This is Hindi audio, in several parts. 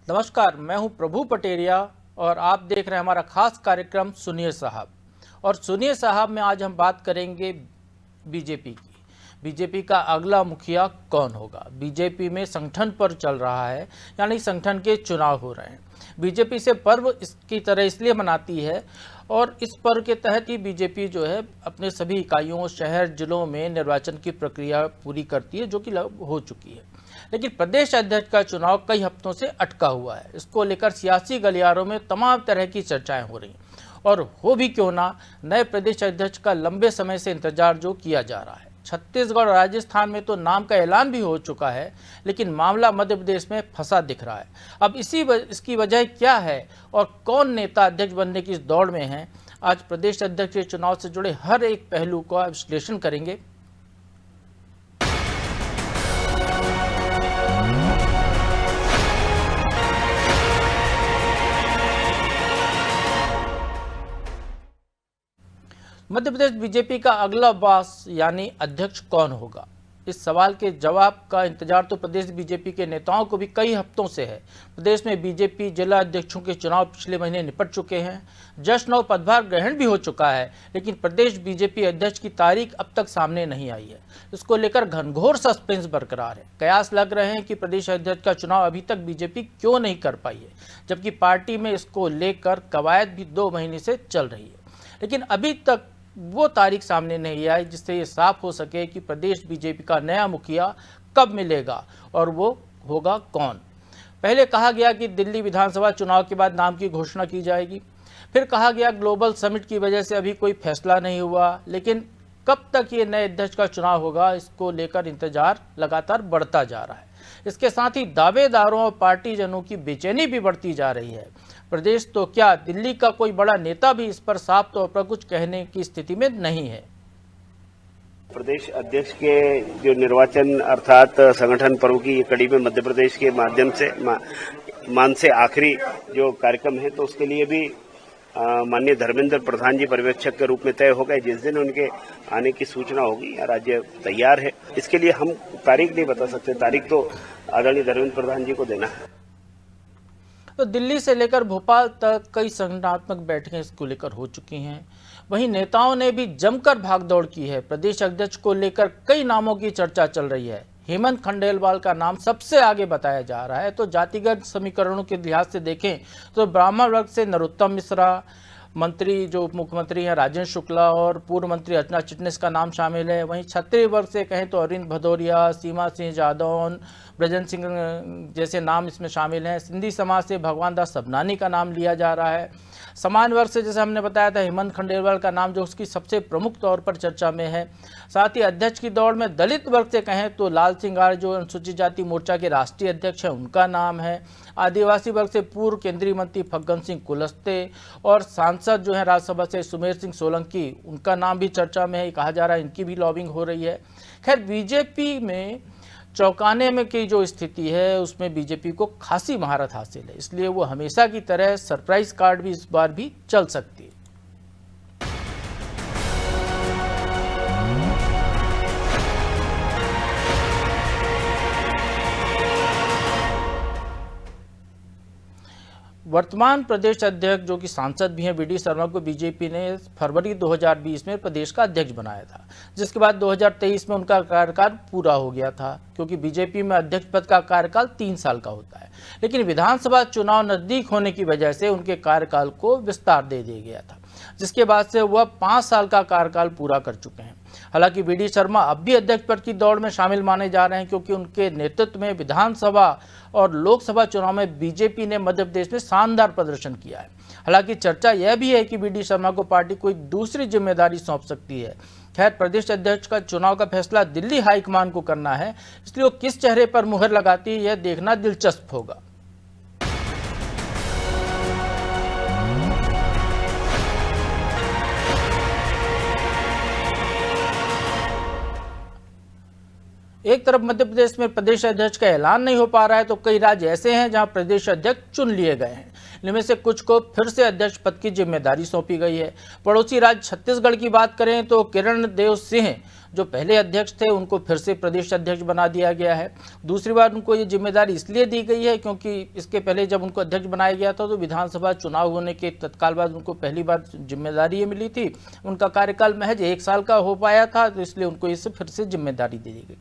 नमस्कार, मैं हूं प्रभु पटेरिया और आप देख रहे हैं हमारा खास कार्यक्रम सुनिए साहब। और सुनिए साहब में आज हम बात करेंगे बीजेपी की। बीजेपी का अगला मुखिया कौन होगा। बीजेपी में संगठन पर चल रहा है, यानी संगठन के चुनाव हो रहे हैं। बीजेपी से पर्व इसकी तरह इसलिए मनाती है और इस पर्व के तहत ही बीजेपी जो है अपने सभी इकाइयों, शहर, जिलों में निर्वाचन की प्रक्रिया पूरी करती है, जो कि हो चुकी है। लेकिन प्रदेश अध्यक्ष का चुनाव कई हफ्तों से अटका हुआ है। इसको लेकर सियासी गलियारों में तमाम तरह की चर्चाएं हो रही हैं और हो भी क्यों ना, नए प्रदेश अध्यक्ष का लंबे समय से इंतजार जो किया जा रहा है। छत्तीसगढ़ और राजस्थान में तो नाम का ऐलान भी हो चुका है, लेकिन मामला मध्य प्रदेश में फंसा दिख रहा है। अब इसकी वजह क्या है और कौन नेता अध्यक्ष बनने की इस दौड़ में है, आज प्रदेश अध्यक्ष के चुनाव से जुड़े हर एक पहलू का विश्लेषण करेंगे। मध्य प्रदेश बीजेपी का अगला बॉस यानी अध्यक्ष कौन होगा, इस सवाल के जवाब का इंतजार तो प्रदेश बीजेपी के नेताओं को भी कई हफ्तों से है। प्रदेश में बीजेपी जिला अध्यक्षों के चुनाव पिछले महीने निपट चुके हैं, जश्न और पदभार ग्रहण भी हो चुका है, लेकिन प्रदेश बीजेपी अध्यक्ष की तारीख अब तक सामने नहीं आई है। इसको लेकर घनघोर सस्पेंस बरकरार है। कयास लग रहे हैं कि प्रदेश अध्यक्ष का चुनाव अभी तक बीजेपी क्यों नहीं कर पाई है, जबकि पार्टी में इसको लेकर कवायद भी 2 महीने से चल रही है। लेकिन अभी तक वो तारीख सामने नहीं आई जिससे ये साफ हो सके कि प्रदेश बीजेपी का नया मुखिया कब मिलेगा और वो होगा कौन। पहले कहा गया कि दिल्ली विधानसभा चुनाव के बाद नाम की घोषणा की जाएगी, फिर कहा गया ग्लोबल समिट की वजह से अभी कोई फैसला नहीं हुआ। लेकिन कब तक ये नए अध्यक्ष का चुनाव होगा, इसको लेकर इंतजार लगातार बढ़ता जा रहा है। इसके साथ ही दावेदारों और पार्टीजनों की बेचैनी भी बढ़ती जा रही है। प्रदेश तो क्या, दिल्ली का कोई बड़ा नेता भी इस पर साफ तौर पर कुछ कहने की स्थिति में नहीं है। प्रदेश अध्यक्ष के जो निर्वाचन अर्थात संगठन पर्व की कड़ी में मध्य प्रदेश के माध्यम से मान से आखिरी जो कार्यक्रम है, तो उसके लिए भी माननीय धर्मेंद्र प्रधान जी पर्यवेक्षक के रूप में तय हो गए। जिस दिन उनके आने की सूचना होगी, राज्य तैयार है। इसके लिए हम तारीख नहीं बता सकते, तारीख तो आदरणीय धर्मेंद्र प्रधान जी को देना है। तो दिल्ली से लेकर भोपाल तक कई संगठनात्मक बैठकें इसको लेकर हो चुकी हैं। वहीं नेताओं ने भी जमकर भागदौड़ की है। प्रदेश अध्यक्ष को लेकर कई नामों की चर्चा चल रही है। हेमंत खंडेलवाल का नाम सबसे आगे बताया जा रहा है। तो जातिगत समीकरणों के लिहाज से देखें तो ब्राह्मण वर्ग से नरोत्तम मिश्रा, मंत्री जो उप मुख्यमंत्री हैं राजेंद्र शुक्ला और पूर्व मंत्री अर्चना चिटनिस का नाम शामिल है। वहीं क्षत्रिय वर्ग से कहें तो अरविंद भदौरिया, सीमा सिंह जादौन, ब्रजन सिंह जैसे नाम इसमें शामिल हैं। सिंधी समाज से भगवान दास सबनानी का नाम लिया जा रहा है। समान वर्ग से जैसे हमने बताया था हेमंत खंडेलवाल का नाम जो उसकी सबसे प्रमुख तौर पर चर्चा में है। साथ ही अध्यक्ष की दौड़ में दलित वर्ग से कहें तो लाल सिंह आर्य जो अनुसूचित जाति मोर्चा के राष्ट्रीय अध्यक्ष हैं, उनका नाम है। आदिवासी वर्ग से पूर्व केंद्रीय मंत्री फग्गन सिंह कुलस्ते और सांसद जो हैं राज्यसभा से सुमेर सिंह सोलंकी, उनका नाम भी चर्चा में है। कहा जा रहा है इनकी भी लॉबिंग हो रही है। खैर, बीजेपी में चौंकाने में की जो स्थिति है उसमें बीजेपी को खासी महारत हासिल है, इसलिए वो हमेशा की तरह सरप्राइज कार्ड भी इस बार भी चल सकती है। वर्तमान प्रदेश अध्यक्ष जो कि सांसद भी हैं वी.डी. शर्मा को बीजेपी ने फरवरी 2020 में प्रदेश का अध्यक्ष बनाया था, जिसके बाद 2023 में उनका कार्यकाल पूरा हो गया था, क्योंकि बीजेपी में अध्यक्ष पद का कार्यकाल 3 साल का होता है। लेकिन विधानसभा चुनाव नजदीक होने की वजह से उनके कार्यकाल को विस्तार दे दिया गया था, जिसके बाद से वह 5 साल का कार्यकाल पूरा कर चुके हैं। हालांकि वी.डी. शर्मा अब भी अध्यक्ष पद की दौड़ में शामिल माने जा रहे हैं, क्योंकि उनके नेतृत्व में विधानसभा और लोकसभा चुनाव में बीजेपी ने मध्य प्रदेश में शानदार प्रदर्शन किया है। हालांकि चर्चा यह भी है कि वी.डी. शर्मा को पार्टी कोई दूसरी जिम्मेदारी सौंप सकती है। खैर, प्रदेश अध्यक्ष का चुनाव का फैसला दिल्ली हाईकमान को करना है, इसलिए वो किस चेहरे पर मुहर लगाती है यह देखना दिलचस्प होगा। एक तरफ मध्य प्रदेश में प्रदेश अध्यक्ष का ऐलान नहीं हो पा रहा है, तो कई राज्य ऐसे हैं जहां प्रदेश अध्यक्ष चुन लिए गए हैं। इनमें से कुछ को फिर से अध्यक्ष पद की जिम्मेदारी सौंपी गई है। पड़ोसी राज्य छत्तीसगढ़ की बात करें तो किरण देव सिंह जो पहले अध्यक्ष थे उनको फिर से प्रदेश अध्यक्ष बना दिया गया है। दूसरी बार उनको ये जिम्मेदारी इसलिए दी गई है क्योंकि इसके पहले जब उनको अध्यक्ष बनाया गया था तो विधानसभा चुनाव होने के तत्काल बाद उनको पहली बार जिम्मेदारी ये मिली थी। उनका कार्यकाल महज 1 साल का हो पाया था, तो इसलिए उनको इससे फिर से जिम्मेदारी दे दी गई।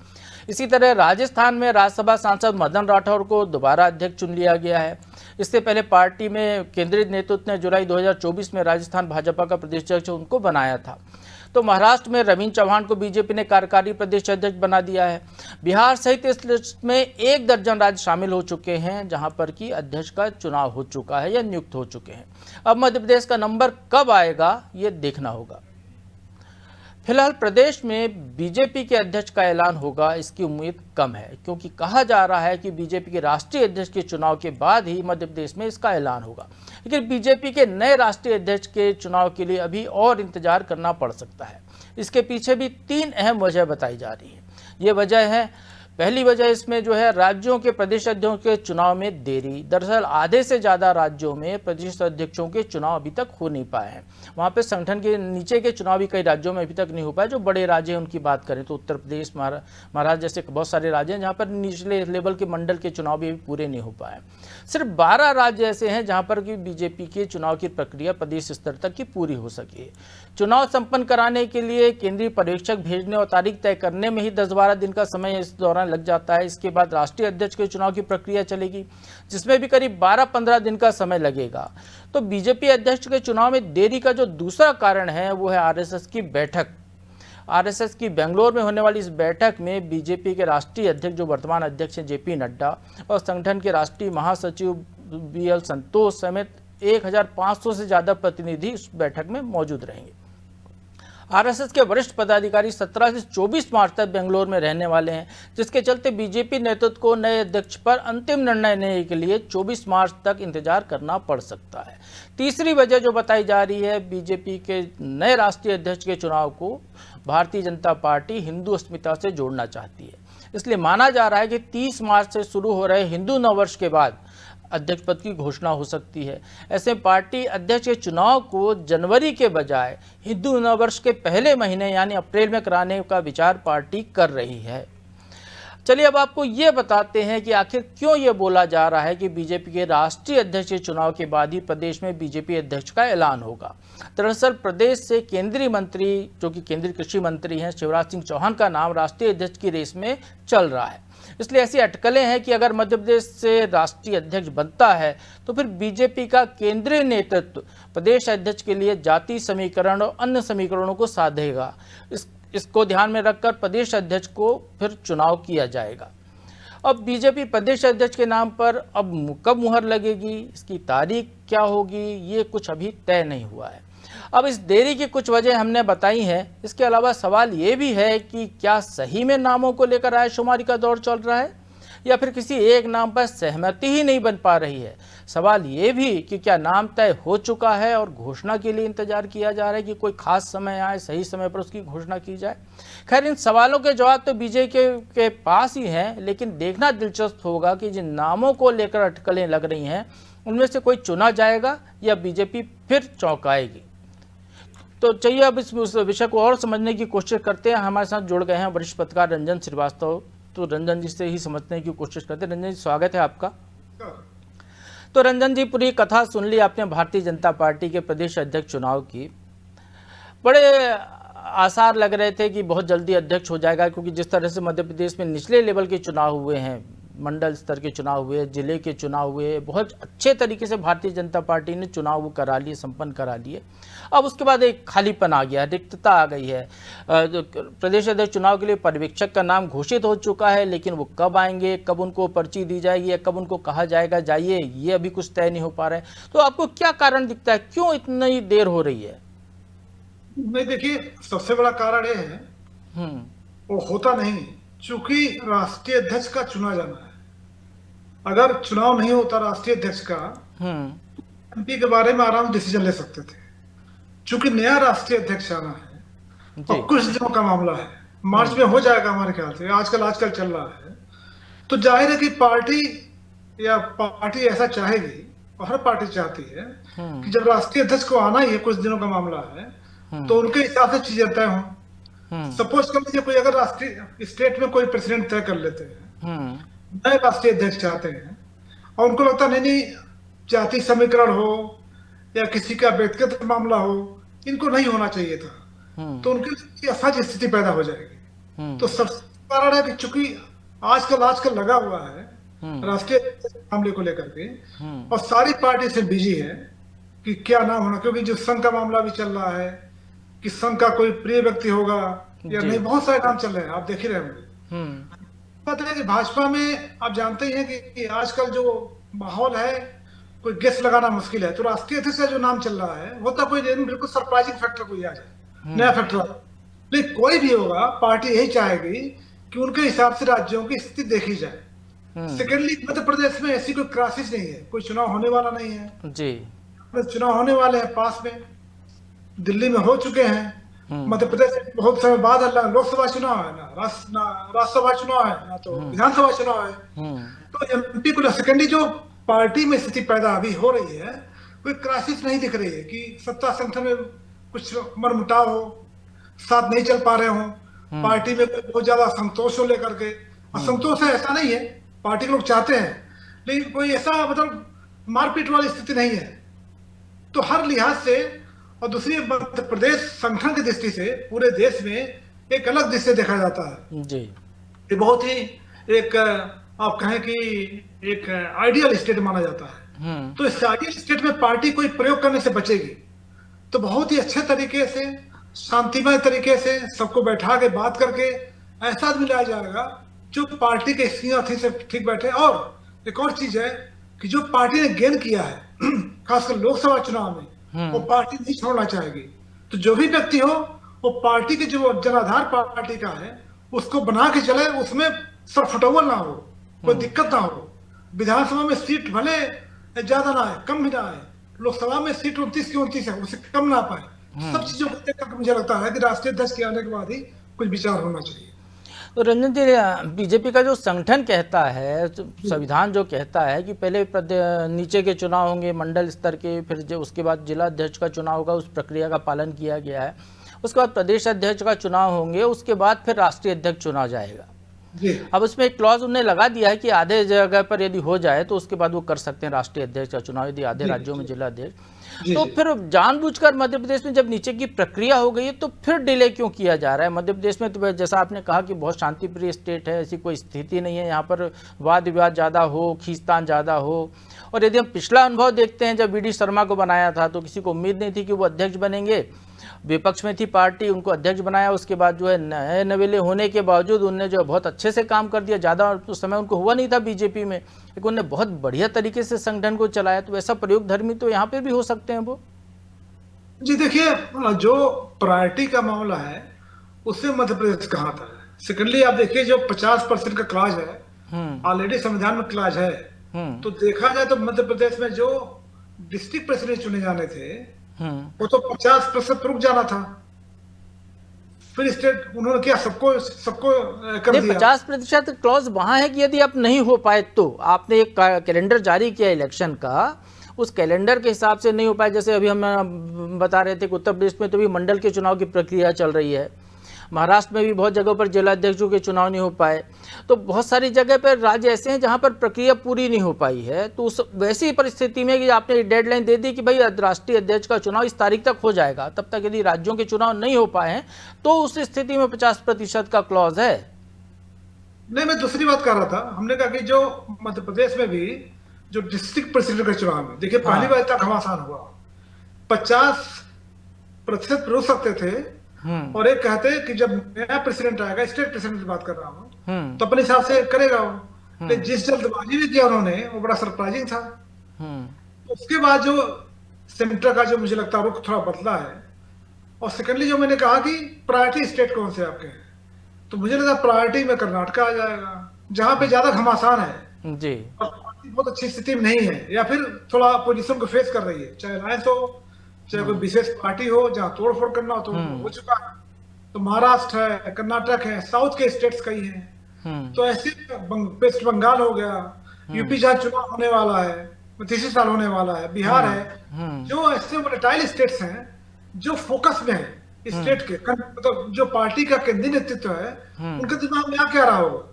इसी तरह राजस्थान में राज्यसभा सांसद मदन राठौर को दोबारा अध्यक्ष चुन लिया गया है। इससे पहले पार्टी में केंद्रीय नेतृत्व ने जुलाई 2024 में राजस्थान भाजपा का प्रदेश अध्यक्ष उनको बनाया था। तो महाराष्ट्र में रविंद्र चौहान को बीजेपी ने कार्यकारी प्रदेश अध्यक्ष बना दिया है। बिहार सहित इस लिस्ट में 1 दर्जन राज्य शामिल हो चुके हैं जहां पर कि अध्यक्ष का चुनाव हो चुका है या नियुक्त हो चुके हैं। अब मध्य प्रदेश का नंबर कब आएगा ये देखना होगा। फिलहाल प्रदेश में बीजेपी के अध्यक्ष का ऐलान होगा इसकी उम्मीद कम है, क्योंकि कहा जा रहा है कि बीजेपी के राष्ट्रीय अध्यक्ष के चुनाव के बाद ही मध्य प्रदेश में इसका ऐलान होगा। लेकिन बीजेपी के नए राष्ट्रीय अध्यक्ष के चुनाव के लिए अभी और इंतजार करना पड़ सकता है। इसके पीछे भी 3 अहम वजह बताई जा रही है। ये वजह है, पहली वजह इसमें जो है राज्यों के प्रदेश अध्यक्षों के चुनाव में देरी। दरअसल आधे से ज़्यादा राज्यों में प्रदेश अध्यक्षों के चुनाव अभी तक हो नहीं पाए हैं। वहाँ पे संगठन के नीचे के चुनाव भी कई राज्यों में अभी तक नहीं हो पाए। जो बड़े राज्य हैं उनकी बात करें तो उत्तर प्रदेश, महाराष्ट्र जैसे बहुत सारे राज्य हैं जहाँ पर निचले लेवल के मंडल के चुनाव भी पूरे नहीं हो पाए। सिर्फ 12 राज्य ऐसे हैं जहाँ पर कि बीजेपी के चुनाव की प्रक्रिया प्रदेश स्तर तक की पूरी हो सकी है। चुनाव संपन्न कराने के लिए केंद्रीय पर्यवेक्षक भेजने और तारीख तय करने में ही 10-12 दिन का समय इस दौरान लग जाता है। इसके बाद राष्ट्रीय अध्यक्ष के चुनाव की प्रक्रिया चलेगी, जिसमें भी करीब 12-15 दिन का समय लगेगा। तो बीजेपी अध्यक्ष के चुनाव में देरी का जो दूसरा कारण है वो है आरएसएस की बैठक। आरएसएस की बेंगलोर में होने वाली इस बैठक में बीजेपी के राष्ट्रीय अध्यक्ष जो वर्तमान अध्यक्ष हैं जेपी नड्डा और संगठन के राष्ट्रीय महासचिव बीएल संतोष समेत 1500 से ज्यादा प्रतिनिधि इस बैठक में मौजूद रहेंगे। आरएसएस के वरिष्ठ पदाधिकारी 17 से 24 मार्च तक बेंगलोर में रहने वाले हैं, जिसके चलते बीजेपी नेतृत्व को नए अध्यक्ष पर अंतिम निर्णय लेने के लिए 24 मार्च तक इंतजार करना पड़ सकता है। तीसरी वजह जो बताई जा रही है, बीजेपी के नए राष्ट्रीय अध्यक्ष के चुनाव को भारतीय जनता पार्टी हिंदू अस्मिता से जोड़ना चाहती है। इसलिए माना जा रहा है कि 30 मार्च से शुरू हो रहे हिंदू नववर्ष के बाद अध्यक्ष पद की घोषणा हो सकती है। ऐसे पार्टी अध्यक्ष के चुनाव को जनवरी के बजाय हिंदू नववर्ष के पहले महीने यानी अप्रैल में कराने का विचार पार्टी कर रही है। चलिए अब आपको ये बताते हैं कि आखिर क्यों ये बोला जा रहा है कि बीजेपी के राष्ट्रीय अध्यक्ष के चुनाव के बाद ही प्रदेश में बीजेपी अध्यक्ष का ऐलान होगा। दरअसल प्रदेश से केंद्रीय मंत्री जो कि केंद्रीय कृषि मंत्री हैं शिवराज सिंह चौहान का नाम राष्ट्रीय अध्यक्ष की रेस में चल रहा है। इसलिए ऐसी अटकलें हैं कि अगर मध्य प्रदेश से राष्ट्रीय अध्यक्ष बनता है तो फिर बीजेपी का केंद्रीय नेतृत्व प्रदेश अध्यक्ष के लिए जाति समीकरण और अन्य समीकरणों को साधेगा। इसको ध्यान में रखकर प्रदेश अध्यक्ष को फिर चुनाव किया जाएगा। अब बीजेपी प्रदेश अध्यक्ष के नाम पर अब कब मुहर लगेगी, इसकी तारीख क्या होगी, ये कुछ अभी तय नहीं हुआ है। अब इस देरी की कुछ वजह हमने बताई हैं। इसके अलावा सवाल ये भी है कि क्या सही में नामों को लेकर रायशुमारी का दौर चल रहा है या फिर किसी एक नाम पर सहमति ही नहीं बन पा रही है। सवाल ये भी कि क्या नाम तय हो चुका है और घोषणा के लिए इंतजार किया जा रहा है कि कोई खास समय आए, सही समय पर उसकी घोषणा की जाए। खैर, इन सवालों के जवाब तो बीजेपी के पास ही हैं, लेकिन देखना दिलचस्प होगा कि जिन नामों को लेकर अटकलें लग रही हैं उनमें से कोई चुना जाएगा या बीजेपी फिर चौंकाएगी। तो चलिए अब इस विषय को और समझने की कोशिश करते हैं। हमारे साथ जुड़ गए हैं वरिष्ठ पत्रकार रंजन श्रीवास्तव। तो रंजन जी से ही समझने की कोशिश करते हैं। रंजन जी, स्वागत है आपका। तो रंजन जी, पूरी कथा सुन ली आपने भारतीय जनता पार्टी के प्रदेश अध्यक्ष चुनाव की। बड़े आसार लग रहे थे कि बहुत जल्दी अध्यक्ष हो जाएगा, क्योंकि जिस तरह से मध्य प्रदेश में निचले लेवल के चुनाव हुए हैं, मंडल स्तर के चुनाव हुए, जिले के चुनाव हुए, बहुत अच्छे तरीके से भारतीय जनता पार्टी ने चुनाव करा लिए, संपन्न करा लिए। अब उसके बाद एक खालीपन आ गया, रिक्तता आ गई है। प्रदेश अध्यक्ष चुनाव के लिए पर्यवेक्षक का नाम घोषित हो चुका है, लेकिन वो कब आएंगे, कब उनको पर्ची दी जाएगी या कब उनको कहा जाएगा जाइए, ये अभी कुछ तय नहीं हो पा रहा है। तो आपको क्या कारण दिखता है, क्यों इतनी देर हो रही है? नहीं, देखिए, सबसे बड़ा कारण ये है वो होता नहीं, चूंकि राष्ट्रीय अध्यक्ष का चुना जाना है। अगर चुनाव नहीं होता राष्ट्रीय अध्यक्ष का, एमपी के बारे में आराम डिसीजन ले सकते थे। चूंकि नया राष्ट्रीय अध्यक्ष आना है और कुछ दिनों का मामला है, मार्च में हो जाएगा हमारे ख्याल से, आजकल चल रहा है, तो जाहिर है कि पार्टी ऐसा चाहेगी और हर पार्टी चाहती है कि जब राष्ट्रीय अध्यक्ष को आना ही है, कुछ दिनों का मामला है, तो उनके हिसाब से चीजें तय हों। सपोज कर लीजिए कोई अगर राष्ट्रीय स्टेट में कोई प्रेसिडेंट तय कर लेते हैं, नए राष्ट्रीय अध्यक्ष चाहते हैं और उनको लगता नहीं नहीं जाति समीकरण हो या किसी का व्यक्तिगत मामला हो, इनको नहीं होना चाहिए था, तो उनके लिए असहज स्थिति पैदा हो जाएगी। तो सबसे कारण है कि चूंकि आजकल लगा हुआ है राष्ट्रीय मामले को लेकर के और सारी पार्टी से बिजी है कि क्या नाम होना, क्योंकि जो संघ का मामला भी चल रहा है कि संघ का कोई प्रिय व्यक्ति होगा या नहीं, बहुत सारे नाम चल रहे हैं, आप देख ही रहे होंगे। पता है कि भाजपा में आप जानते ही हैं कि आजकल जो माहौल है कोई गेस लगाना मुश्किल है, तो राष्ट्रीय अध्यक्ष का जो नाम चल रहा है होता कोई बिल्कुल सरप्राइजिंग फैक्टर कोई आ जाए, नया फैक्टर। लेकिन कोई भी होगा, पार्टी यही चाहेगी कि उनके हिसाब से राज्यों की स्थिति देखी जाए। सेकेंडली, मध्य प्रदेश में ऐसी कोई क्राइसिस नहीं है, कोई चुनाव होने वाला नहीं है जी, चुनाव होने वाले हैं पास में, दिल्ली में हो चुके हैं, मध्य प्रदेश में बहुत समय बाद लोकसभा चुनाव है, ना राज्यसभा चुनाव है, ना तो विधानसभा चुनाव है। तो एमपी को सेकेंडली जो पार्टी में स्थिति पैदा अभी हो रही है, कोई क्राइसिस नहीं दिख रही है कि सत्ता संगठन में कुछ मनमुटाव हो, साथ नहीं चल पा रहे हो, पार्टी में बहुत ज्यादा असंतोष हो लेकर के। असंतोष है ऐसा नहीं है, पार्टी के लोग चाहते हैं, लेकिन कोई ऐसा मतलब मारपीट वाली स्थिति नहीं है। तो हर लिहाज से, और दूसरी मध्य प्रदेश संगठन की दृष्टि से पूरे देश में एक अलग दृष्टि देखा जाता है जी। ये बहुत ही एक आप कहें कि एक आइडियल स्टेट माना जाता है। तो इस आइडियल स्टेट में पार्टी कोई प्रयोग करने से बचेगी तो बहुत ही अच्छे तरीके से, शांतिमय तरीके से सबको बैठा के बात करके ऐसा आदमी लाया जाएगा जो पार्टी के सीनियर से ठीक बैठे। और एक और चीज है कि जो पार्टी ने गेन किया है खासकर लोकसभा चुनाव में, वो पार्टी नहीं छोड़ना चाहेगी। तो जो भी व्यक्ति हो वो पार्टी के जो जनाधार पार्टी का है उसको बना के चले, उसमें सरफटोवल ना हो, कोई दिक्कत ना हो। विधानसभा में सीट भले ज्यादा ना आए, कम भी ना आए, लोकसभा में सीट 29 की 29 है, उससे कम ना पाए। सब चीजों को देखकर मुझे लगता है कि राष्ट्रीय अध्यक्ष के आने के बाद ही कुछ विचार होना चाहिए। तो रंजन जी, बीजेपी का जो संगठन कहता है, संविधान जो कहता है कि पहले नीचे के चुनाव होंगे मंडल स्तर के, फिर उसके बाद जिला अध्यक्ष का चुनाव होगा, उस प्रक्रिया का पालन किया गया है। उसके बाद प्रदेश अध्यक्ष का चुनाव होंगे, उसके बाद फिर राष्ट्रीय अध्यक्ष चुना जाएगा। अब उसमें एक क्लॉज उन्होंने लगा दिया है कि आधे जगह पर यदि हो जाए तो उसके बाद वो कर सकते हैं राष्ट्रीय अध्यक्ष का चुनाव, यदि आधे राज्यों में जिला अध्यक्ष। तो फिर जानबूझकर मध्य प्रदेश में जब नीचे की प्रक्रिया हो गई है तो फिर डिले क्यों किया जा रहा है? मध्य प्रदेश में तो जैसा आपने कहा कि बहुत शांतिप्रिय स्टेट है, ऐसी कोई स्थिति नहीं है यहाँ पर वाद विवाद ज़्यादा हो, खींचतान ज़्यादा हो। और यदि हम पिछला अनुभव देखते हैं, जब वी.डी. शर्मा को बनाया था तो किसी को उम्मीद नहीं थी कि वो अध्यक्ष बनेंगे, विपक्ष में थी पार्टी, उनको अध्यक्ष बनाया, उसके बाद जो है नए नवेले होने के बावजूद उनने जो बहुत अच्छे से काम कर दिया। ज़्यादा उस समय उनको हुआ नहीं था बीजेपी में, लेकिन उन्होंने बहुत बढ़िया तरीके से संगठन को चलाया। तो ऐसा प्रयोग धर्मी तो यहाँ पे भी हो सकते हैं वो जी। देखिए, जो प्रायोरिटी का मामला है उससे मध्य प्रदेश कहाँ था। सेकेंडली आप देखिए, जो 50% का क्लाज है, ऑलरेडी संविधान में क्लाज है, तो देखा जाए तो मध्य प्रदेश में जो डिस्ट्रिक्ट प्रेसिडेंट चुने जाने थे वो तो 50% रुक जाना था। फिर स्टेट उन्होंने क्या सबको कर दिया। 50% क्लॉज वहां है कि यदि आप नहीं हो पाए तो आपने एक कैलेंडर जारी किया इलेक्शन का, उस कैलेंडर के हिसाब से नहीं हो पाए। जैसे अभी हम बता रहे थे कि उत्तर प्रदेश में तो भी मंडल के चुनाव की प्रक्रिया चल रही है, महाराष्ट्र में भी बहुत जगहों पर जिला अध्यक्षों के चुनाव नहीं हो पाए। तो बहुत सारी जगह पर राज्य ऐसे हैं जहां पर प्रक्रिया पूरी नहीं हो पाई है। तो उस वैसी परिस्थिति में कि आपने डेडलाइन दे दी कि भाई राष्ट्रीय अध्यक्ष का चुनाव इस तारीख तक हो जाएगा, तब तक यदि राज्यों के चुनाव नहीं हो पाए हैं तो उस स्थिति में 50% का क्लॉज है। नहीं, मैं दूसरी बात कर रहा था। हमने कहा कि जो मध्य प्रदेश में भी जो डिस्ट्रिक्ट प्रेसिडेंट के चुनाव में देखिए पहली बार इतना घमासान हुआ, 50% रुक सकते थे। और एक कहते कि जब नया प्रेसिडेंट आएगा, स्टेट प्रेसिडेंट की बात कर रहा हूँ, तो अपने हिसाब से करेगा वो। लेकिन जिस जल्दबाजी भी किया उन्होंने वो बड़ा सरप्राइजिंग था। उसके बाद जो सेंटर का जो मुझे लगता है रुख थोड़ा बदला है। और सेकेंडली जो मैंने कहा कि प्रायोरिटी स्टेट कौन से आपके हैं, तो मुझे लगता है प्रायोरिटी में कर्नाटक आ जाएगा, जहां पे ज्यादा घमासान है जी, और पार्टी बहुत अच्छी स्थिति में नहीं है या फिर थोड़ा अपोजिशन को फेस कर रही है, चाहे अलायंस हो चाहे कोई विशेष पार्टी हो, जहां तोड़फोड़ करना हो तो हो चुका है। तो महाराष्ट्र है, कर्नाटक है, साउथ के स्टेट्स कई हैं। तो ऐसे वेस्ट बंगाल हो गया, यूपी जहां चुनाव होने वाला है, तीसरे साल होने वाला है, बिहार है, जो ऐसे वोलेटाइल स्टेट्स हैं जो फोकस में है स्टेट के, मतलब जो पार्टी का केंद्रीय नेतृत्व है, उनके दिमाग में क्या रहा होगा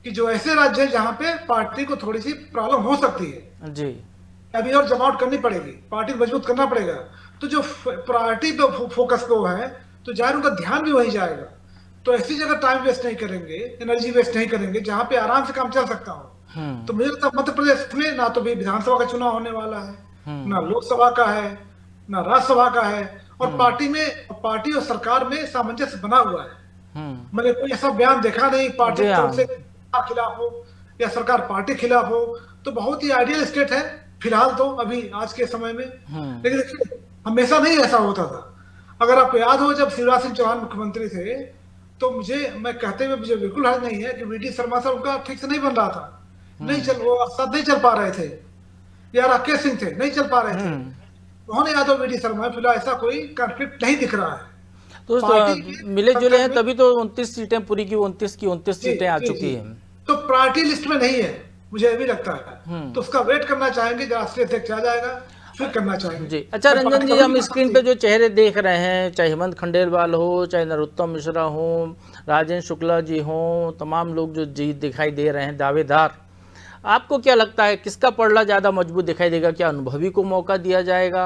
कि जो ऐसे राज्य है जहां पे पार्टी को थोड़ी सी प्रॉब्लम हो सकती है जी, अभी और जमावट करनी पड़ेगी, पार्टी को मजबूत करना पड़ेगा, तो जो पार्टी पे फोकस पे वो है तो जाहिर उनका ध्यान भी वही जाएगा। तो ऐसी जगह टाइम वेस्ट नहीं करेंगे, एनर्जी वेस्ट नहीं करेंगे जहां पे आराम से काम चल सकता हो। तो मुझे लगता है मध्य प्रदेश में ना तो भी विधानसभा का चुनाव होने वाला है, ना लोकसभा का है, ना राज्यसभा का है, और पार्टी और सरकार में सामंजस्य बना हुआ है। मैंने कोई ऐसा बयान देखा नहीं पार्टी की तरफ से खिलाफ हो या सरकार पार्टी खिलाफ हो। तो बहुत ही आइडियल स्टेट है फिलहाल तो अभी आज के समय में। लेकिन देखिए हमेशा नहीं ऐसा होता था। अगर आपको याद हो जब शिवराज सिंह चौहान मुख्यमंत्री थे तो मैं कहते हुए मुझे बिल्कुल हर्ज नहीं है कि वीडी शर्मा साहब उनका ठीक से नहीं बन रहा था, वो साथ नहीं चल पा रहे थे, या राकेश सिंह थे नहीं चल पा रहे थे, मोहन यादव वीडी शर्मा, फिलहाल ऐसा कोई कॉन्फ्लिक्ट नहीं दिख रहा है। तो मिले जुले हैं तभी तो 29 सीटें पूरी की 29 सीटें आ चुकी हैं। तो पार्टी लिस्ट में नहीं है, मुझे ये भी लगता है। तो उसका वेट करना चाहेंगे, राष्ट्रीय अध्यक्ष आ जाएगा फिर करना चाहेंगे जी। अच्छा रंजन जी, हम स्क्रीन पे जो चेहरे देख रहे हैं, चाहे हेमंत खंडेलवाल हो, चाहे नरोत्तम मिश्रा हो, राजेंद्र शुक्ला जी हो, तमाम लोग जो जीत दिखाई दे रहे हैं दावेदार, आपको क्या लगता है किसका पलड़ा ज़्यादा मजबूत दिखाई देगा? क्या अनुभवी को मौका दिया जाएगा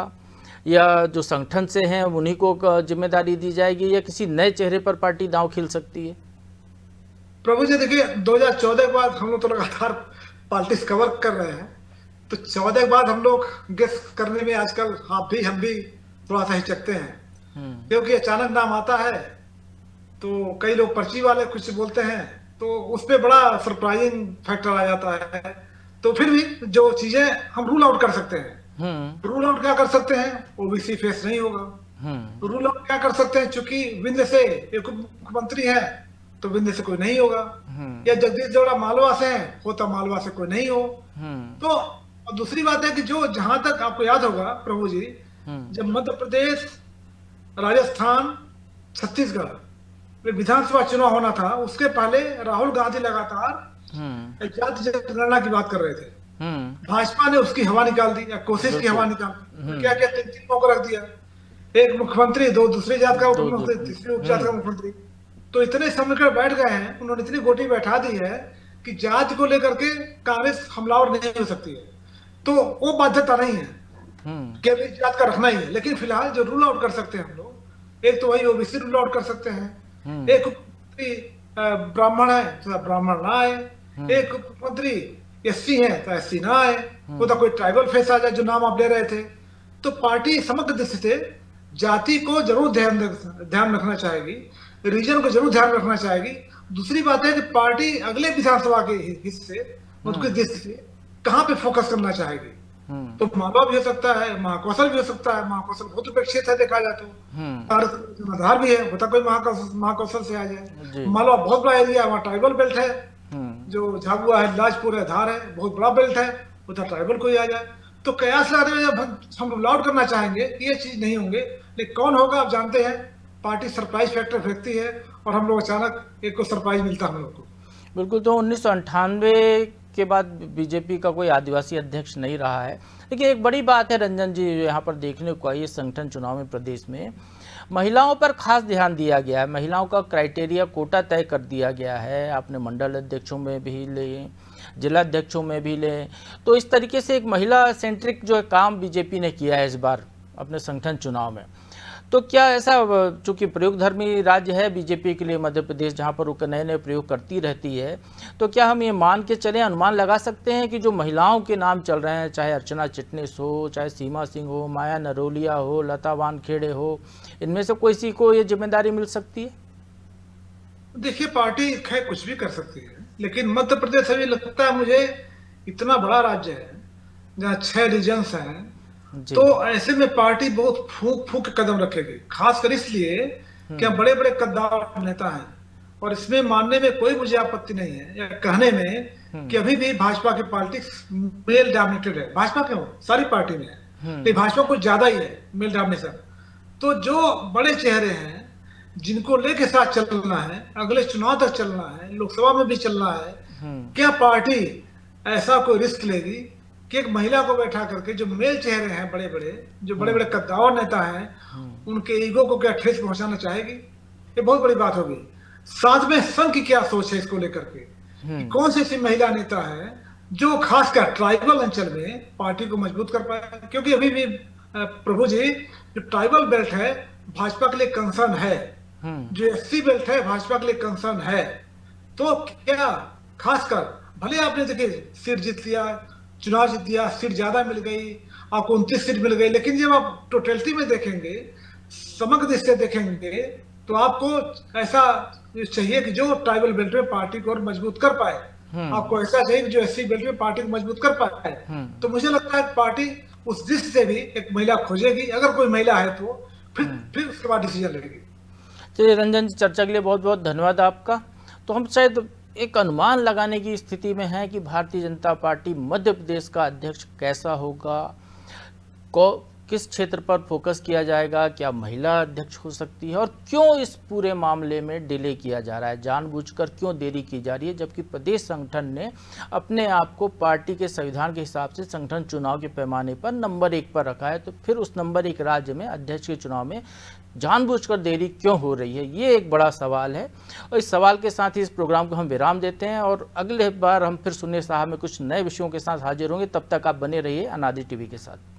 या जो संगठन से हैं उन्हीं को जिम्मेदारी दी जाएगी, या किसी नए चेहरे पर पार्टी दांव खेल सकती है? प्रभु जी देखिए 2014 के बाद हम लोग तो लगातार पॉलिटिक्स कवर कर रहे हैं, तो 14 के बाद हम लोग गेस करने में आजकल हम भी थोड़ा सा हिचकते हैं, क्योंकि अचानक नाम आता है तो कई लोग पर्ची वाले कुछ बोलते हैं तो उस पर बड़ा सरप्राइजिंग फैक्टर आ जाता है। तो फिर भी जो चीजें हम रूल आउट कर सकते हैं, रूल आउट क्या कर सकते हैं, ओबीसी फेस नहीं होगा। रूल आउट क्या कर सकते हैं, चूंकि विंध्य से एक मुख्यमंत्री है तो विंध्य से कोई नहीं होगा, या जगदीश जोड़ा मालवा से है होता मालवा से कोई नहीं हो। तो दूसरी बात है कि जो जहां तक आपको याद होगा प्रभु जी, जब मध्य प्रदेश, राजस्थान, छत्तीसगढ़ में विधानसभा चुनाव होना था, उसके पहले राहुल गांधी लगातार जाति जनगणना की बात कर रहे थे। भाजपा ने उसकी हवा निकाल दी, या कोशिश की हवा निकाल दी। क्या क्या 3 मौका रख दिया, एक मुख्यमंत्री, 2 दूसरे जात का मुख्यमंत्री, तीसरी उपजात का मुख्यमंत्री। तो इतने समीकरण बैठ गए हैं, उन्होंने इतनी गोटी बैठा दी है कि जाति को लेकर के कांग्रेस हमलावर नहीं हो सकती है। तो वो बाध्यता नहीं है कि अभी जात का रखना ही है। लेकिन फिलहाल जो रूल आउट कर सकते हैं हम लोग, एक तो वही ओबीसी रूल आउट कर सकते हैं, एक मुख्यमंत्री ब्राह्मण है तो ब्राह्मण ना आए, एक मुख्यमंत्री एससी है तो एससी ना आए, वो तो कोई ट्राइबल फेस आ जाए जो नाम आप ले रहे थे। तो पार्टी समग्र दृष्टि से जाति को जरूर ध्यान रखना चाहेगी, रीजन को जरूर ध्यान रखना चाहेगी। दूसरी बात है कि पार्टी अगले विधानसभा के हिस्से उनकी दृष्टि से कहाँ पे फोकस करना चाहेगी। तो मालवा भी हो सकता है, महाकौशल भी हो सकता है, महाकौशल बहुत उपेक्षित है देखा जाए तो, आधार भी है, होता कोई महाकौशल से आ जाए। मालवा बहुत बड़ा एरिया है, वहाँ ट्राइबल बेल्ट है, जो झाबुआ है, लाजपुर है, धार है, बहुत बड़ा बेल्ट है, उधर ट्राइबल कोई आ जाए। तो कयास लगाने में जब हम रूल आउट करना चाहेंगे ये चीज नहीं होंगे, लेकिन कौन होगा आप जानते हैं, पार्टी सरप्राइज फैक्टर फेंकती है और हम लोग अचानक एक को सरप्राइज मिलता है हम लोग को। बिल्कुल। तो 1998 के बाद बीजेपी का कोई आदिवासी अध्यक्ष नहीं रहा है। लेकिन एक बड़ी बात है रंजन जी, यहाँ पर देखने को आई है संगठन चुनाव में प्रदेश में महिलाओं पर खास ध्यान दिया गया है, महिलाओं का क्राइटेरिया कोटा तय कर दिया गया है। आपने मंडल अध्यक्षों में भी ले, जिला अध्यक्षों में भी ले, तो इस तरीके से एक महिला सेंट्रिक जो है काम बीजेपी ने किया है इस बार अपने संगठन चुनाव में। तो क्या ऐसा, चूंकि प्रयोगधर्मी राज्य है बीजेपी के लिए मध्य प्रदेश, जहां पर वो नए नए प्रयोग करती रहती है, तो क्या हम ये मान के चलें, अनुमान लगा सकते हैं कि जो महिलाओं के नाम चल रहे हैं, चाहे अर्चना चिटनिस हो, चाहे सीमा सिंह हो, माया नरोलिया हो, लता वानखेड़े हो, इनमें से किसी को ये जिम्मेदारी मिल सकती है? देखिए पार्टी खैर कुछ भी कर सकती है, लेकिन मध्य प्रदेश अभी लगता है मुझे इतना बड़ा राज्य है जहाँ 6 रीजन्स हैं, तो ऐसे में पार्टी बहुत फूक कदम रखेगी, खासकर इसलिए कि हम बड़े बड़े कद्दावर नेता हैं और इसमें मानने में कोई मुझे आपत्ति नहीं है, या कहने में कि अभी भी भाजपा की पॉलिटिक्स मेल डोमिनेटेड है। भाजपा क्यों, सारी पार्टी में है, लेकिन भाजपा कुछ ज्यादा ही है मेल डोमिनेशन। तो जो बड़े चेहरे हैं जिनको लेके साथ चलना है, अगले चुनाव तक चलना है, लोकसभा में भी चलना है, क्या पार्टी ऐसा कोई रिस्क लेगी कि एक महिला को बैठा करके, जो मेल चेहरे हैं बड़े बड़े, जो बड़े बड़े कद्दावर नेता हैं, उनके ईगो को क्या ठेस पहुंचाना चाहेगी? ये बहुत बड़ी बात होगी। साथ में संघ की क्या सोच है इसको लेकर के, कि कौन सी ऐसी महिला नेता है जो खासकर ट्राइबल अंचल में पार्टी को मजबूत कर पाए? क्योंकि अभी भी प्रभु जी, जो ट्राइबल बेल्ट है भाजपा के लिए कंसर्न है, जो एससी बेल्ट है भाजपा के लिए कंसर्न है। तो क्या खासकर, भले आपने देखिए सीट जीत लिया, चुनाव जीत लिया, सीट ज्यादा मिल गई, आपको 29 सीट मिल गई, लेकिन जब आप टोटलिटी में देखेंगे, समग्र दृष्टि से देखेंगे, तो आपको ऐसा चाहिए कि जो ट्राइबल बेल्ट में पार्टी को और मजबूत कर पाए। आपको ऐसा चाहिए कि जो एससी बेल्ट में पार्टी को मजबूत कर पाए। तो मुझे लगता है पार्टी उस दृष्टि से भी एक महिला खोजेगी, अगर कोई महिला है तो फिर उसके बाद डिसीजन लेगी। चलिए रंजन जी, चर्चा के लिए बहुत बहुत धन्यवाद आपका। तो हम शायद एक अनुमान लगाने की स्थिति में हैं कि भारतीय जनता पार्टी मध्य प्रदेश का अध्यक्ष कैसा होगा, किस क्षेत्र पर फोकस किया जाएगा, क्या महिला अध्यक्ष हो सकती है, और क्यों इस पूरे मामले में डिले किया जा रहा है, जानबूझकर क्यों देरी की जा रही है, जबकि प्रदेश संगठन ने अपने आप को पार्टी के संविधान के हिसाब से संगठन चुनाव के पैमाने पर नंबर 1 पर रखा है। तो फिर उस नंबर 1 राज्य में अध्यक्ष के चुनाव में जानबूझकर देरी क्यों हो रही है, ये एक बड़ा सवाल है। और इस सवाल के साथ ही इस प्रोग्राम को हम विराम देते हैं और अगले बार हम फिर सुनिए साहब में कुछ नए विषयों के साथ हाजिर होंगे। तब तक आप बने रहिए अनादि टीवी के साथ।